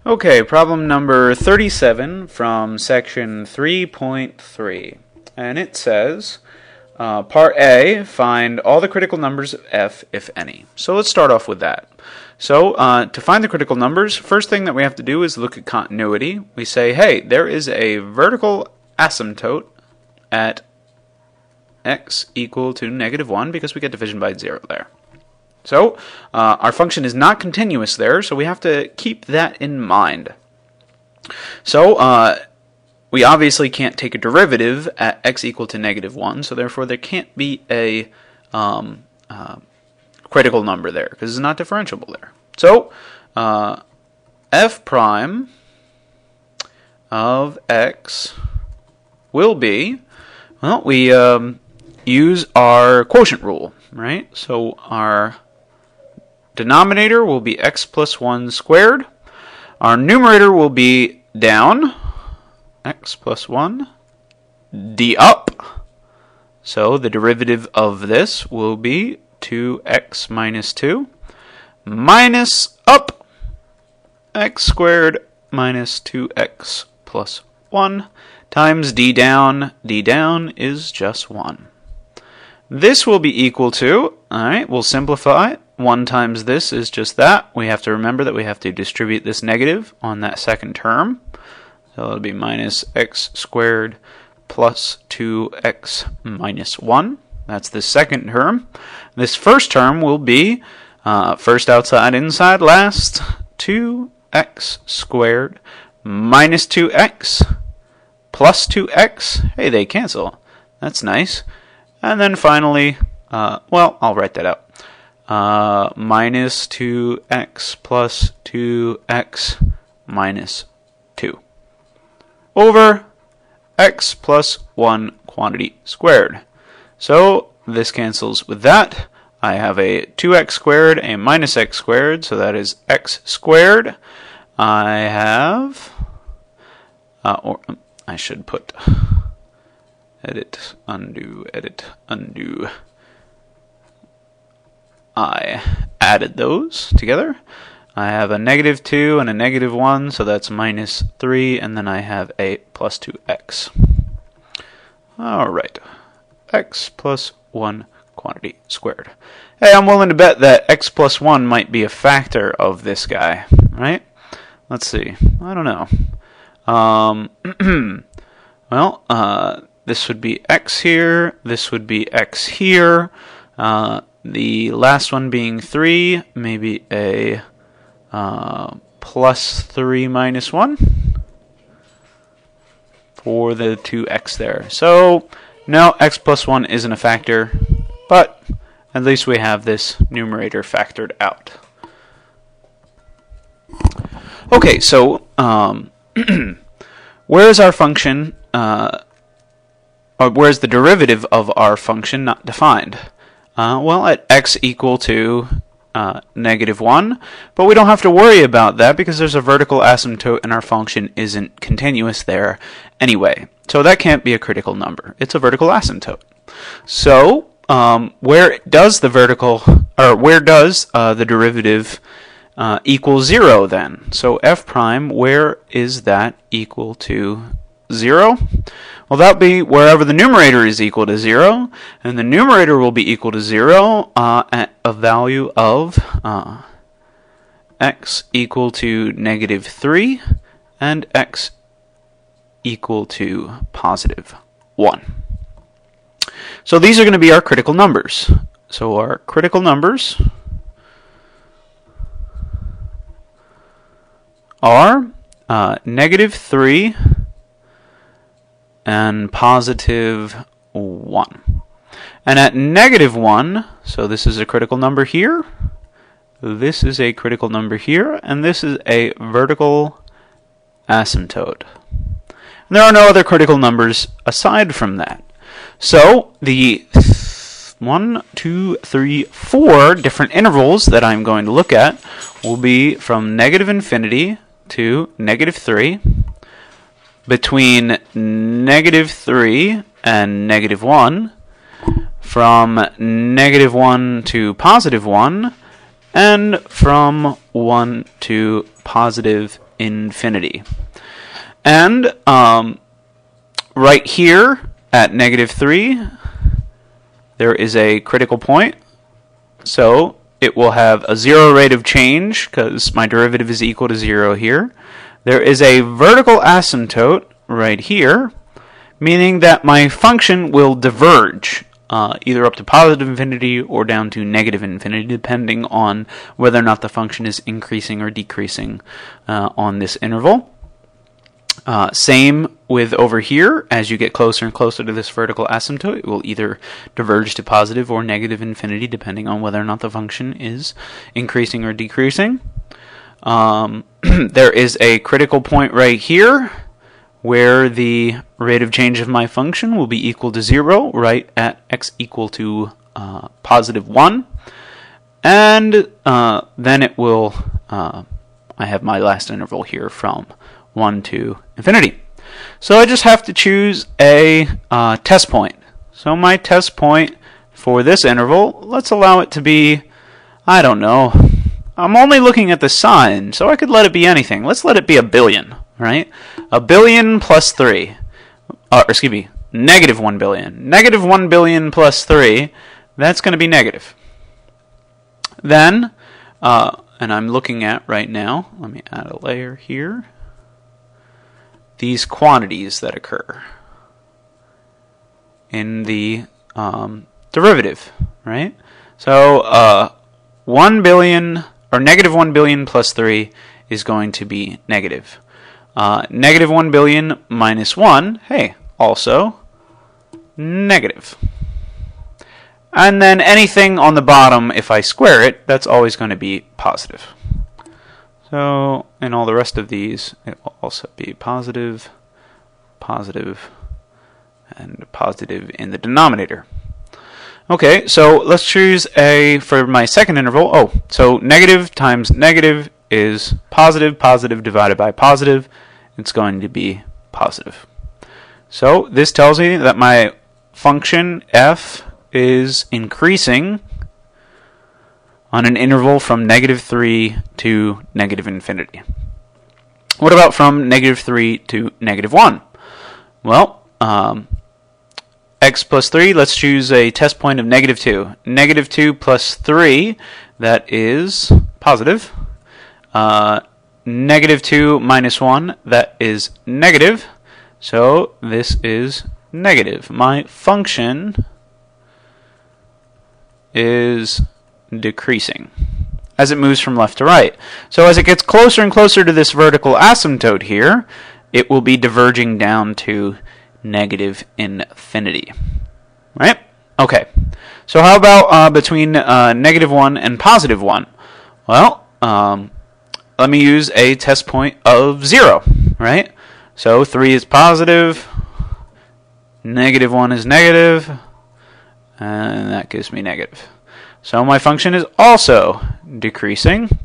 Okay, problem number 37 from section 3.3. And it says, part A, find all the critical numbers of f, if any. So let's start off with that. So to find the critical numbers, first thing that we have to do is look at continuity. We say, hey, there is a vertical asymptote at x equal to -1 because we get division by 0 there. So our function is not continuous there, so we have to keep that in mind. So we obviously can't take a derivative at x equal to -1, so therefore there can't be a critical number there because it's not differentiable there. So f prime of x will be, well, we use our quotient rule, right? So our denominator will be x plus 1 squared. Our numerator will be down, x plus 1, d up. So the derivative of this will be 2x minus 2 minus up, x squared minus 2x plus 1 times d down. D down is just 1. This will be equal to, alright, we'll simplify. 1 times this is just that. We have to remember that we have to distribute this negative on that second term. So it'll be minus x squared plus 2x minus 1. That's the second term. This first term will be, first outside, inside, last, 2x squared minus 2x plus 2x. Hey, they cancel. That's nice. And then finally, well, I'll write that out. Minus 2x plus 2x minus 2 over x plus 1 quantity squared. So this cancels with that. I have a 2x squared, a minus x squared, so that is x squared. I have, or I should put edit, undo, edit, undo. I added those together. I have a -2 and a -1, so that's minus 3, and then I have a plus 2x. Alright, x plus 1 quantity squared. Hey, I'm willing to bet that x plus 1 might be a factor of this guy, right? Let's see. I don't know. Well, this would be x here, this would be x here, the last one being 3, maybe a plus 3 minus 1 for the 2x there. So, no, x plus 1 isn't a factor, but at least we have this numerator factored out. Okay, so where is our function, or where's the derivative of our function not defined? Well, at x equal to -1, but we don't have to worry about that because there's a vertical asymptote and our function isn't continuous there anyway. So that can't be a critical number. It's a vertical asymptote. So where does the derivative equal 0 then? So f prime, where is that equal to 0? Well, that'll be wherever the numerator is equal to 0, and the numerator will be equal to 0 at a value of x equal to -3 and x equal to +1. So these are going to be our critical numbers. So our critical numbers are -3 and +1. And at -1, so this is a critical number here, this is a critical number here, and this is a vertical asymptote. And there are no other critical numbers aside from that. So the 1, 2, 3, 4 different intervals that I'm going to look at will be from -infinity to -3, between -3 and -1, from -1 to +1, and from 1 to +2. infinity. And right here at -3, there is a critical point. So it will have a 0 rate of change because my derivative is equal to 0 here. There is a vertical asymptote right here, meaning that my function will diverge either up to positive infinity or down to negative infinity, depending on whether or not the function is increasing or decreasing on this interval. Same with over here. As you get closer and closer to this vertical asymptote, it will either diverge to positive or negative infinity, depending on whether or not the function is increasing or decreasing. There is a critical point right here where the rate of change of my function will be equal to 0, right at x equal to +1. And then it will, I have my last interval here from 1 to infinity. So I just have to choose a test point. So my test point for this interval, let's allow it to be, I don't know, I'm only looking at the sign, so I could let it be anything. Let's let it be 1 billion, right? 1 billion plus 3. Excuse me, -1 billion. -1 billion plus 3, that's going to be negative. Then, and I'm looking at right now, let me add a layer here, these quantities that occur in the derivative, right? So 1 billion, or -1 billion plus 3 is going to be negative. -1 billion minus 1, hey, also negative. And then anything on the bottom, if I square it, that's always going to be positive. So, in all the rest of these, it will also be positive, positive, and positive in the denominator. Okay, so let's choose for my second interval, so negative times negative is positive, positive divided by positive, it's going to be positive. So this tells me that my function f is increasing on an interval from -3 to -infinity. What about from -3 to -1? Well, x plus 3, let's choose a test point of -2. -2 plus 3, that is positive. -2 minus 1, that is negative. So this is negative. My function is decreasing as it moves from left to right. So as it gets closer and closer to this vertical asymptote here, it will be diverging down to negative infinity. Right? Okay. So how about between -1 and +1? Well, let me use a test point of 0. Right? So 3 is positive, -1 is negative, and that gives me negative. So my function is also decreasing.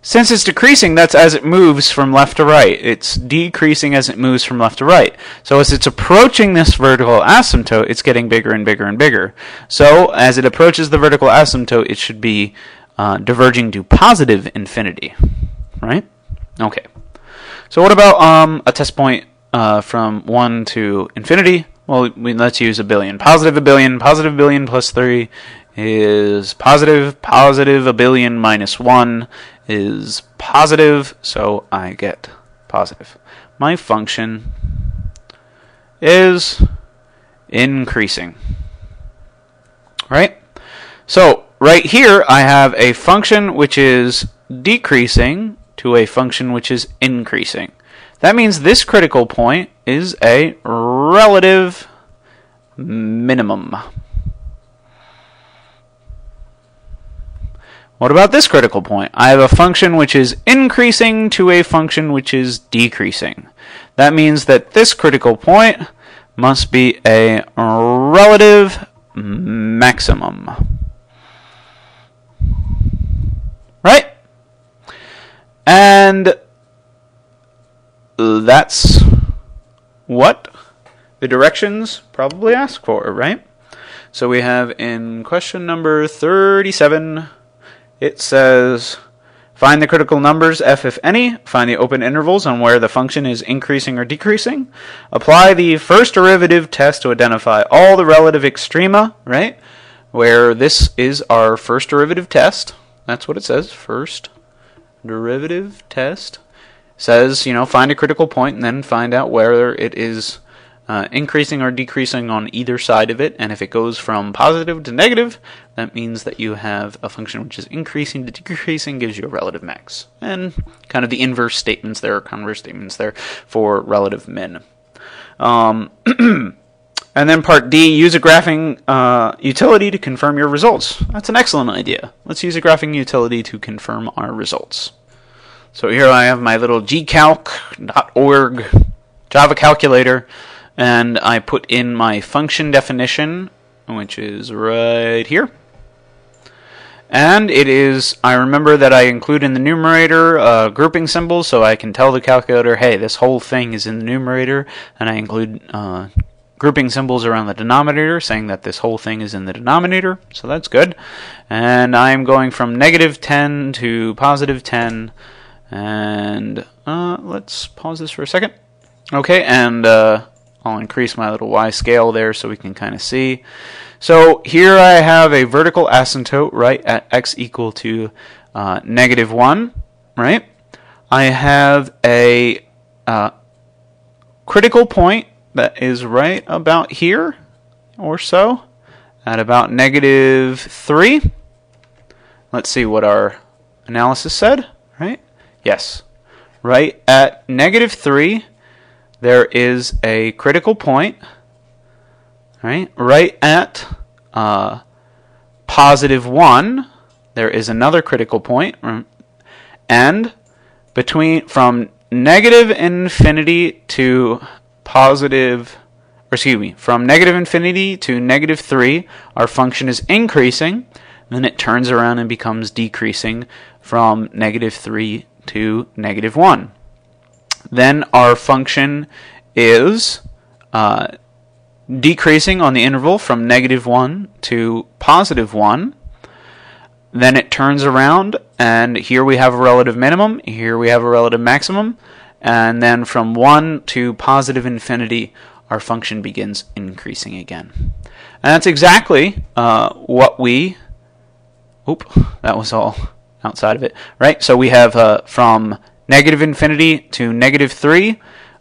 Since it's decreasing, that's as it moves from left to right. It's decreasing as it moves from left to right. So as it's approaching this vertical asymptote, it's getting bigger and bigger and bigger. So as it approaches the vertical asymptote, it should be diverging to positive infinity. Right? Okay. So what about a test point from 1 to infinity? Well, let's use 1 billion. Positive 1 billion. Positive 1 billion plus 3 is positive. Positive 1 billion minus 1 is positive. So I get positive. My function is increasing. Right? So right here I have a function which is decreasing to a function which is increasing. That means this critical point is a relative minimum. What about this critical point? I have a function which is increasing to a function which is decreasing. That means that this critical point must be a relative maximum. Right? And that's what the directions probably ask for, right? So we have in question number 37, it says find the critical numbers, f if any, find the open intervals on where the function is increasing or decreasing, apply the first derivative test to identify all the relative extrema, right? Where this is our first derivative test. That's what it says, first derivative test. Says, find a critical point and then find out whether it is increasing or decreasing on either side of it, and if it goes from positive to negative, that means that you have a function which is increasing to decreasing, gives you a relative max. And kind of the inverse statements there, or converse statements there for relative min. And then part D, use a graphing utility to confirm your results. That's an excellent idea. Let's use a graphing utility to confirm our results. So here I have my little gcalc.org Java calculator, and I put in my function definition, which is right here. And it is, I remember that I include in the numerator grouping symbols, so I can tell the calculator, hey, this whole thing is in the numerator, and I include grouping symbols around the denominator, saying that this whole thing is in the denominator, so that's good. And I'm going from negative 10 to positive 10, and let's pause this for a second. Okay, and I'll increase my little y scale there so we can kind of see. So here I have a vertical asymptote, right, at x equal to negative 1, right? I have a critical point that is right about here or so, at about negative 3. Let's see what our analysis said, right? Yes, right at negative 3. There is a critical point, right at positive 1. There is another critical point, and from negative infinity to positive, from negative infinity to negative 3, our function is increasing. Then it turns around and becomes decreasing from negative 3 to negative 1. Then our function is decreasing on the interval from negative 1 to positive 1. Then it turns around, and here we have a relative minimum, here we have a relative maximum, and then from 1 to positive infinity, our function begins increasing again. And that's exactly what we... that was all outside of it, right? So we have from negative infinity to negative 3,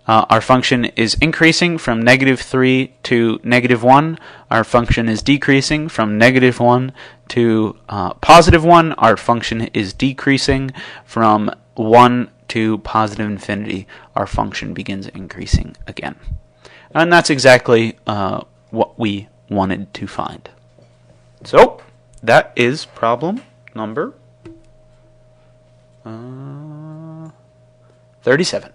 our function is increasing. From negative 3 to negative 1, our function is decreasing. From negative 1 to positive 1, our function is decreasing. From 1 to positive infinity, our function begins increasing again. And that's exactly what we wanted to find. So, that is problem number 37.